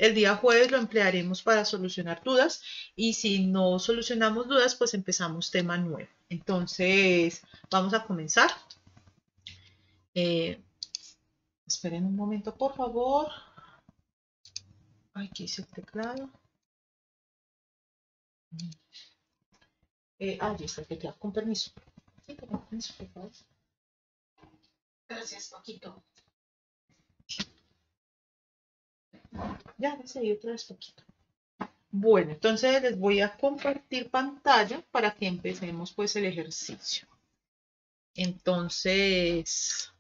El día jueves lo emplearemos para solucionar dudas y si no solucionamos dudas, pues empezamos tema nuevo. Entonces, vamos a comenzar. Esperen un momento, por favor. Aquí hice el teclado. Ya está el teclado, con permiso. Sí, con permiso, por favor. Gracias, Paquito. Ya, decidí otra vez, Paquito. Bueno, entonces les voy a compartir pantalla para que empecemos pues el ejercicio. Entonces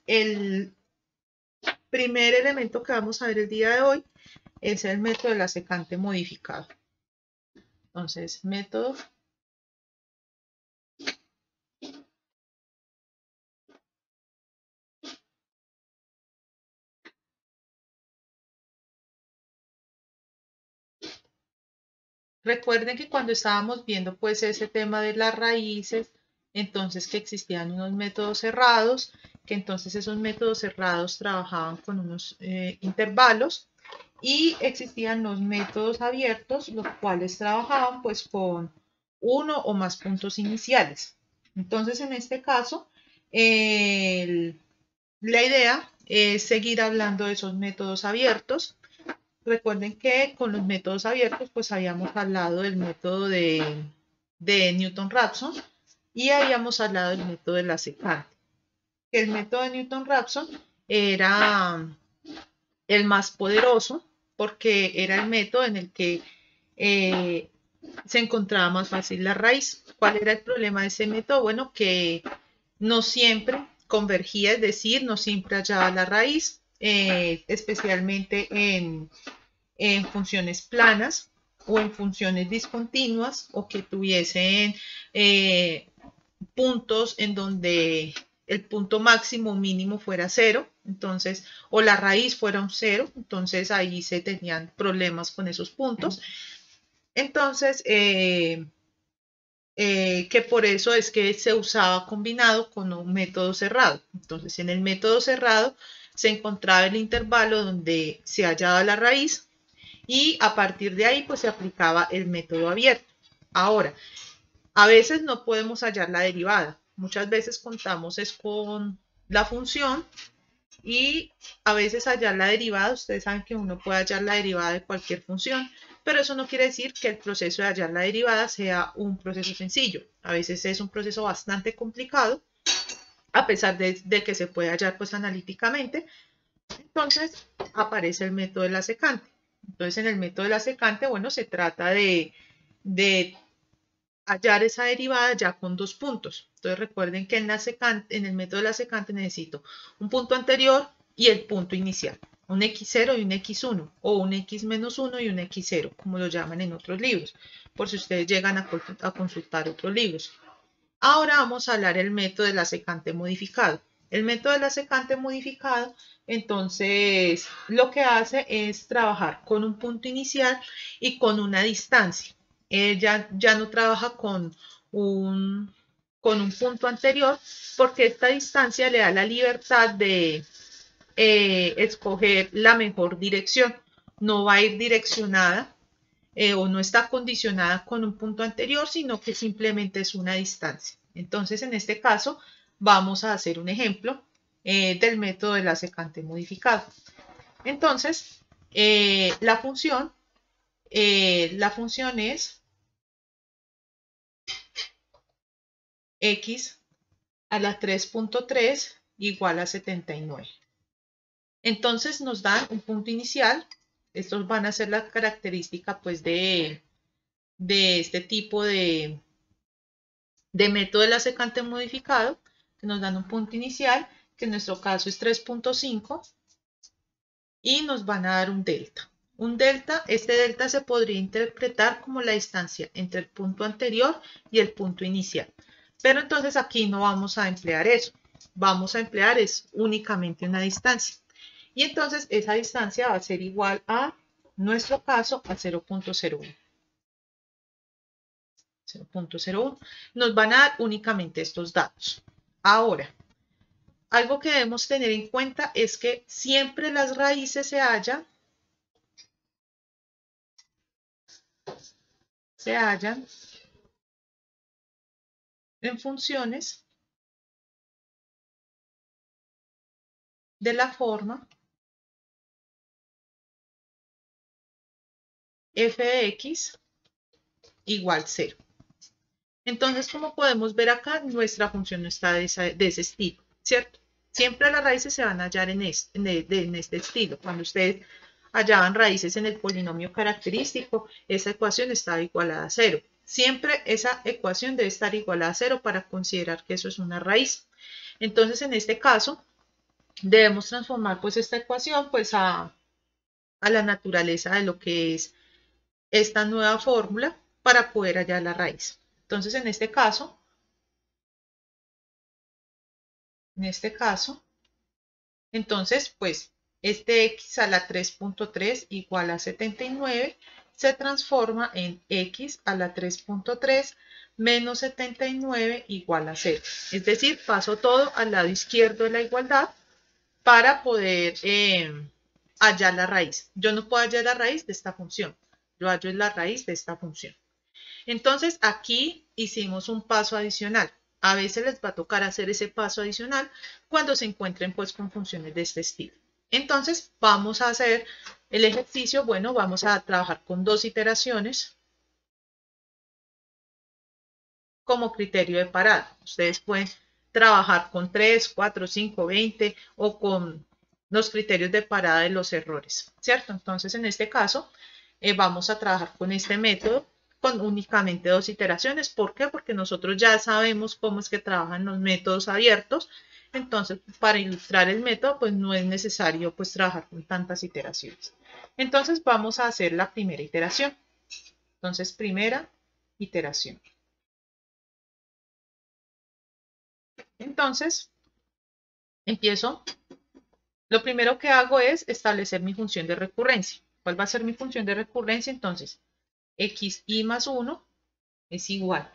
el primer elemento que vamos a ver el día de hoy es el método de la secante modificado. Entonces, método Recuerden que cuando estábamos viendo pues ese tema de las raíces, entonces que existían unos métodos cerrados, que entonces esos métodos cerrados trabajaban con unos intervalos y existían los métodos abiertos, los cuales trabajaban pues con uno o más puntos iniciales. Entonces en este caso, la idea es seguir hablando de esos métodos abiertos. Recuerden que con los métodos abiertos, pues habíamos hablado del método de Newton-Raphson y habíamos hablado del método de la secante. El método de Newton-Raphson era el más poderoso porque era el método en el que se encontraba más fácil la raíz. ¿Cuál era el problema de ese método? Bueno, que no siempre convergía, es decir, no siempre hallaba la raíz, especialmente en funciones planas o en funciones discontinuas o que tuviesen puntos en donde el punto máximo o mínimo fuera cero, entonces, o la raíz fuera un cero, entonces ahí se tenían problemas con esos puntos. Entonces, que por eso es que se usaba combinado con un método cerrado. Entonces, en el método cerrado se encontraba el intervalo donde se hallaba la raíz y a partir de ahí pues se aplicaba el método abierto. Ahora, a veces no podemos hallar la derivada. Muchas veces contamos es con la función y a veces hallar la derivada, ustedes saben que uno puede hallar la derivada de cualquier función, pero eso no quiere decir que el proceso de hallar la derivada sea un proceso sencillo. A veces es un proceso bastante complicado, a pesar de que se puede hallar pues analíticamente. Entonces aparece el método de la secante. Entonces en el método de la secante, bueno, se trata de hallar esa derivada ya con dos puntos. Entonces recuerden que en el método de la secante necesito un punto anterior y el punto inicial, un x0 y un x1, o un x menos 1 y un x0, como lo llaman en otros libros, por si ustedes llegan a consultar otros libros. Ahora vamos a hablar del método de la secante modificado. El método de la secante modificado, entonces, lo que hace es trabajar con un punto inicial y con una distancia. Ya no trabaja con un punto anterior porque esta distancia le da la libertad de escoger la mejor dirección. No va a ir direccionada o no está condicionada con un punto anterior, sino que simplemente es una distancia. Entonces, en este caso, vamos a hacer un ejemplo del método de la secante modificado. Entonces, la función es x a la 3.3 igual a 79. Entonces nos dan un punto inicial. Estos van a ser la característica pues de este tipo de método de la secante modificado, que nos dan un punto inicial, que en nuestro caso es 3.5, y nos van a dar un delta. Este delta se podría interpretar como la distancia entre el punto anterior y el punto inicial. Pero entonces aquí no vamos a emplear eso. Vamos a emplear es únicamente una distancia. Y entonces esa distancia va a ser igual a, en nuestro caso, a 0.01. 0.01. Nos van a dar únicamente estos datos. Ahora, algo que debemos tener en cuenta es que siempre las raíces se hallan en funciones de la forma f de x igual 0. Entonces, como podemos ver acá, nuestra función no está de ese estilo, ¿cierto? Siempre las raíces se van a hallar en este estilo. Cuando ustedes hallaban raíces en el polinomio característico, esa ecuación está igualada a 0. Siempre esa ecuación debe estar igualada a 0 para considerar que eso es una raíz. Entonces, en este caso, debemos transformar pues esta ecuación pues a la naturaleza de lo que es esta nueva fórmula para poder hallar la raíz. Entonces, en este caso, entonces, pues, este x a la 3.3 igual a 79 se transforma en x a la 3.3 menos 79 igual a 0. Es decir, paso todo al lado izquierdo de la igualdad para poder hallar la raíz. Yo no puedo hallar la raíz de esta función. Yo hallo la raíz de esta función. Entonces, aquí hicimos un paso adicional. A veces les va a tocar hacer ese paso adicional cuando se encuentren pues con funciones de este estilo. Entonces, vamos a hacer el ejercicio. Bueno, vamos a trabajar con 2 iteraciones como criterio de parada. Ustedes pueden trabajar con 3, 4, 5, 20 o con los criterios de parada de los errores, ¿cierto? Entonces, en este caso, vamos a trabajar con este método con únicamente 2 iteraciones. ¿Por qué? Porque nosotros ya sabemos cómo es que trabajan los métodos abiertos. Entonces, para ilustrar el método, pues no es necesario pues trabajar con tantas iteraciones. Entonces, vamos a hacer la primera iteración. Entonces, primera iteración. Entonces, empiezo. Lo primero que hago es establecer mi función de recurrencia. ¿Cuál va a ser mi función de recurrencia? Entonces, xi más 1 es igual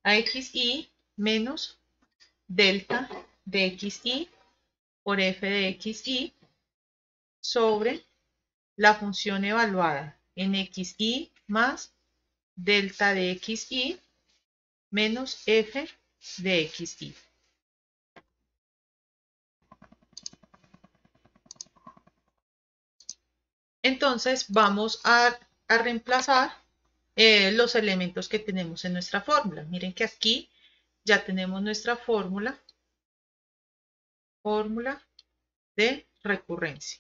a xi menos delta de xi por f de xi sobre la función evaluada en xi más delta de xi menos f de xi. Entonces vamos a reemplazar los elementos que tenemos en nuestra fórmula. Miren que aquí ya tenemos nuestra fórmula de recurrencia.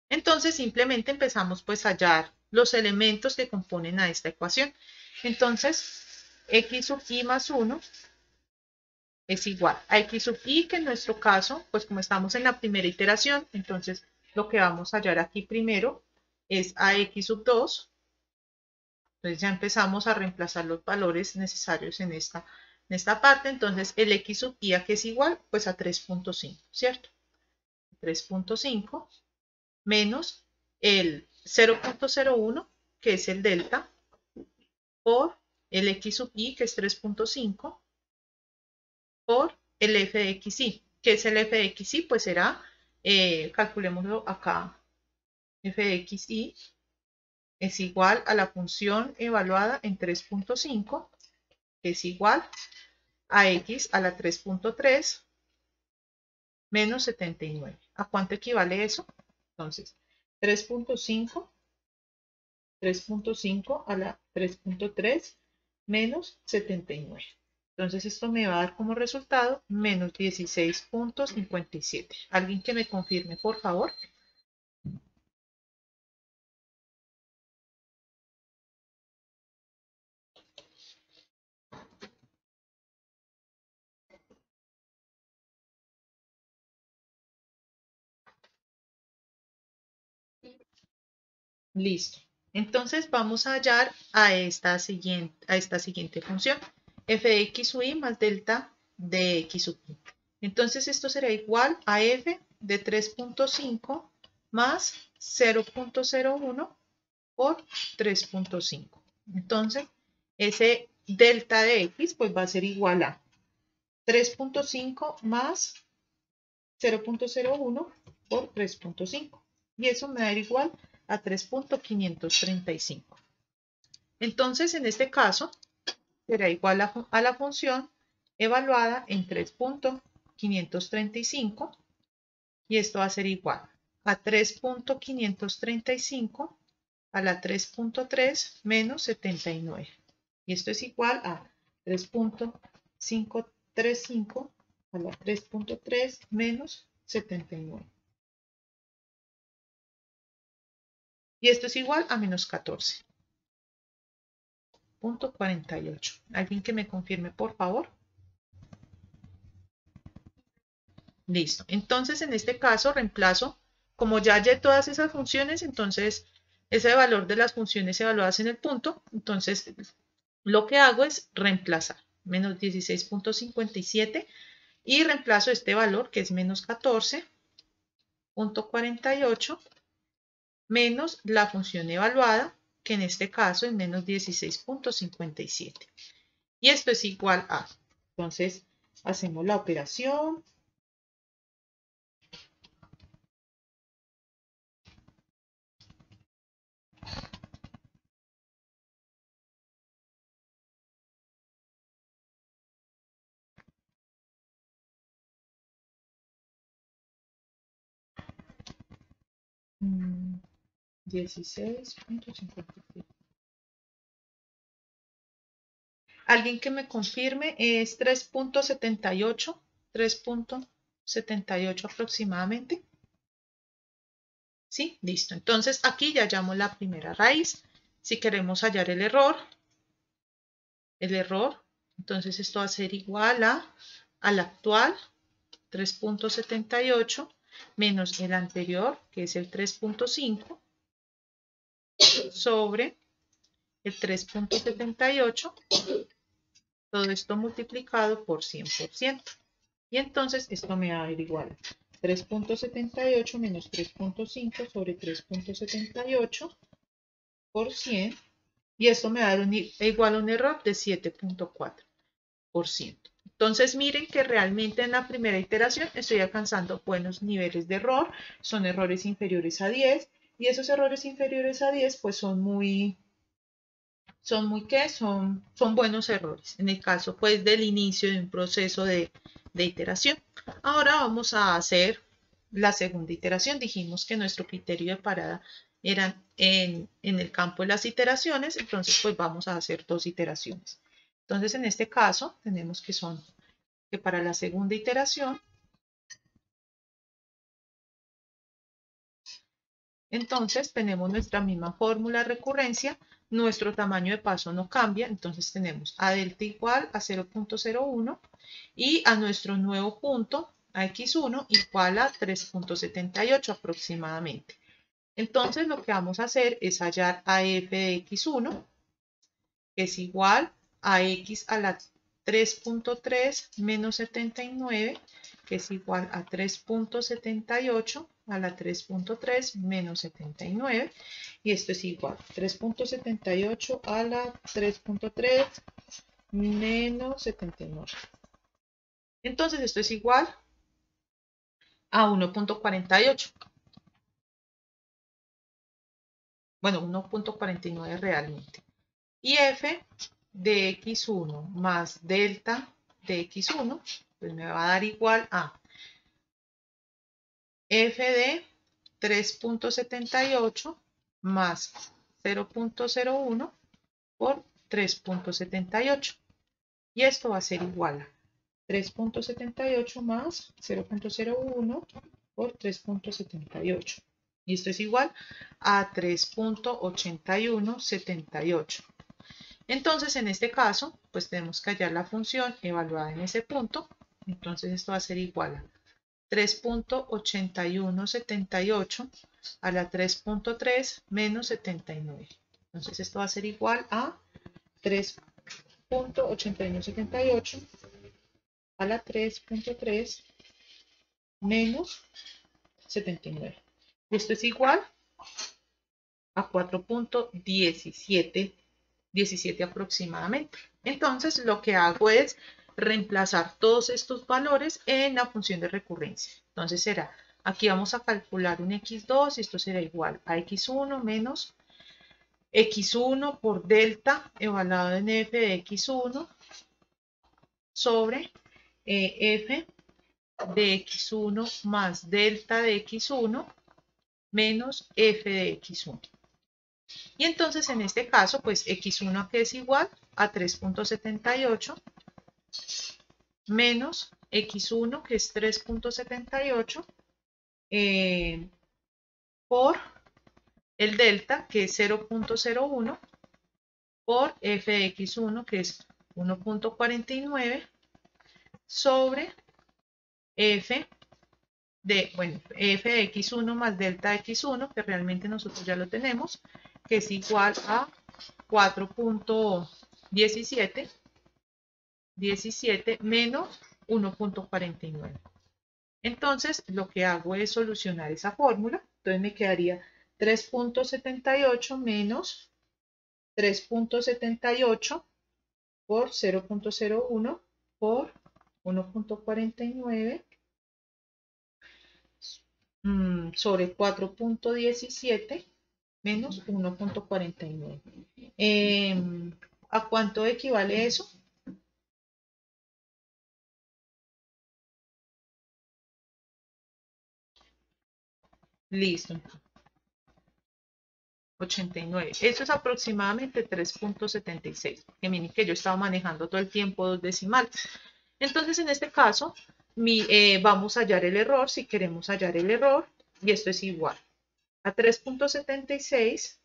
Entonces simplemente empezamos pues a hallar los elementos que componen a esta ecuación. Entonces x sub i más 1 es igual a x sub i, que en nuestro caso, pues como estamos en la primera iteración, entonces lo que vamos a hallar aquí primero es a x sub 2. Entonces ya empezamos a reemplazar los valores necesarios en esta parte. Entonces el x sub i a que es igual, pues a 3.5, ¿cierto? 3.5 menos el 0.01, que es el delta, por el x sub i, que es 3.5, por el f de xi. ¿Qué es el f de xi? Pues será, calculémoslo acá, f de xi es igual a la función evaluada en 3.5, que es igual a x a la 3.3 menos 79. ¿A cuánto equivale eso? Entonces, 3.5 a la 3.3 menos 79. Entonces, esto me va a dar como resultado menos 16.57. ¿Alguien que me confirme, por favor? Listo. Entonces vamos a hallar a esta siguiente función, f de x sub i más delta de x sub i. Entonces esto será igual a f de 3.5 más 0.01 por 3.5. Entonces ese delta de x pues va a ser igual a 3.5 más 0.01 por 3.5. Y eso me da igual a 3.535. Entonces, en este caso, será igual a la función evaluada en 3.535 y esto va a ser igual a 3.535 a la 3.3 menos 79. Y esto es igual a 3.535 a la 3.3 menos 79. Y esto es igual a menos 14.48. ¿Alguien que me confirme, por favor? Listo. Entonces, en este caso, reemplazo, como ya hallé todas esas funciones, entonces ese valor de las funciones evaluadas en el punto, entonces lo que hago es reemplazar menos 16.57 y reemplazo este valor que es menos 14.48 menos la función evaluada, que en este caso es menos 16.57. Y esto es igual a, entonces hacemos la operación. Mm, 16.57. Alguien que me confirme, es 3.78, 3.78 aproximadamente. ¿Sí? Listo. Entonces aquí ya llamo la primera raíz. Si queremos hallar el error, entonces esto va a ser igual al actual 3.78 menos el anterior, que es el 3.5, sobre el 3.78, todo esto multiplicado por 100%. Y entonces esto me va a dar igual a 3.78 menos 3.5 sobre 3.78 por 100. Y esto me va a dar igual a un error de 7.4%. Entonces miren que realmente en la primera iteración estoy alcanzando buenos niveles de error, son errores inferiores a 10 y esos errores inferiores a 10 pues son buenos errores en el caso pues del inicio de un proceso de iteración. Ahora vamos a hacer la segunda iteración. Dijimos que nuestro criterio de parada era en el campo de las iteraciones, entonces pues vamos a hacer dos iteraciones. Entonces en este caso tenemos que para la segunda iteración, entonces tenemos nuestra misma fórmula de recurrencia, nuestro tamaño de paso no cambia, entonces tenemos a delta igual a 0.01 y a nuestro nuevo punto, a x1 igual a 3.78 aproximadamente. Entonces lo que vamos a hacer es hallar a f de x1, que es igual a x a la 3.3 menos 79, que es igual a 3.78 a la 3.3 menos 79, y esto es igual a 3.78 a la 3.3 menos 79. Entonces esto es igual a 1.48. Bueno, 1.49 realmente. Y f de x1 más delta de x1, pues me va a dar igual a f de 3.78 más 0.01 por 3.78. Y esto va a ser igual a 3.78 más 0.01 por 3.78. Y esto es igual a 3.8178. Entonces, en este caso, pues tenemos que hallar la función evaluada en ese punto. Entonces, esto va a ser igual a 3.8178 a la 3.3 menos 79. Entonces, esto va a ser igual a 3.8178 a la 3.3 menos 79. Esto es igual a 4.17 aproximadamente. Entonces lo que hago es reemplazar todos estos valores en la función de recurrencia. Entonces será, aquí vamos a calcular un x2 y esto será igual a x1 menos x1 por delta evaluado en f de x1 sobre f de x1 más delta de x1 menos f de x1. Y entonces en este caso, pues x1 que es igual a 3.78 menos x1 que es 3.78 por el delta que es 0.01 por f de x1 que es 1.49 sobre f de x1 más delta de x1, que realmente nosotros ya lo tenemos, que es igual a 4.17 menos 1.49. Entonces, lo que hago es solucionar esa fórmula. Entonces me quedaría 3.78 menos 3.78 por 0.01 por 1.49 sobre 4.17 menos 1.49. ¿A cuánto equivale eso? Listo. 89. Eso es aproximadamente 3.76. Que miren que yo he estado manejando todo el tiempo dos decimales. Entonces, en este caso, vamos a hallar el error si queremos hallar el error. Y esto es igual a 3.76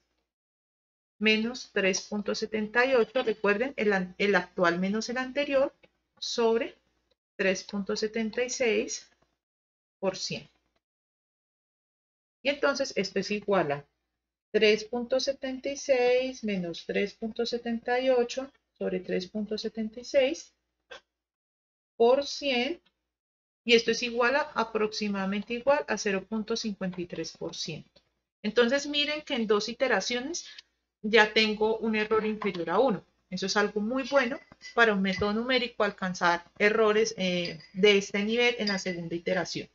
menos 3.78. Recuerden, el actual menos el anterior sobre 3.76 por 100. Y entonces esto es igual a 3.76 menos 3.78 sobre 3.76 por 100. Y esto es igual a aproximadamente igual a 0.53%. Entonces miren que en dos iteraciones ya tengo un error inferior a 1. Eso es algo muy bueno para un método numérico alcanzar errores de este nivel en la segunda iteración.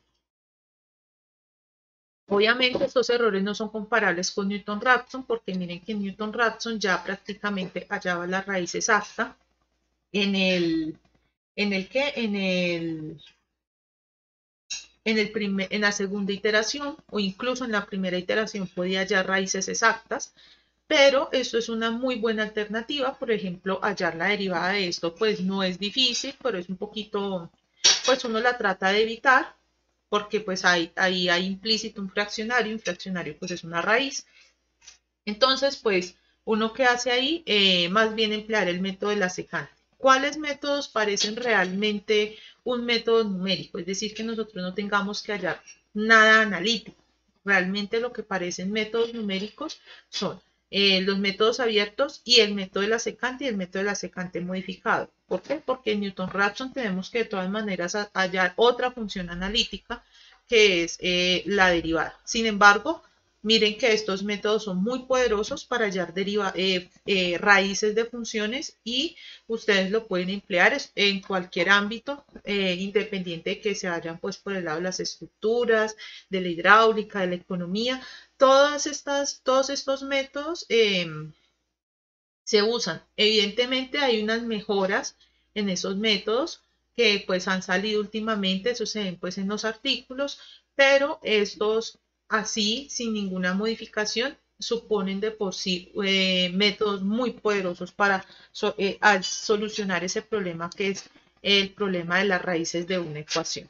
Obviamente estos errores no son comparables con Newton-Raphson porque miren que Newton-Raphson ya prácticamente hallaba la raíz exacta en la segunda iteración o incluso en la primera iteración podía hallar raíces exactas, pero esto es una muy buena alternativa. Por ejemplo, hallar la derivada de esto pues no es difícil, pero es un poquito, pues uno la trata de evitar porque pues ahí hay implícito un fraccionario pues es una raíz. Entonces pues uno que hace ahí, más bien emplear el método de la secante. ¿Cuáles métodos parecen realmente un método numérico? Es decir, que nosotros no tengamos que hallar nada analítico. Realmente lo que parecen métodos numéricos son los métodos abiertos y el método de la secante y el método de la secante modificado. ¿Por qué? Porque en Newton-Raphson tenemos que de todas maneras hallar otra función analítica que es la derivada. Sin embargo, miren que estos métodos son muy poderosos para hallar raíces de funciones y ustedes lo pueden emplear en cualquier ámbito, independiente de que se hayan pues por el lado de las estructuras, de la hidráulica, de la economía. Todos estos métodos se usan. Evidentemente hay unas mejoras en esos métodos que pues han salido últimamente, eso se ven pues en los artículos, pero estos así, sin ninguna modificación, suponen de por sí métodos muy poderosos para solucionar ese problema que es el problema de las raíces de una ecuación.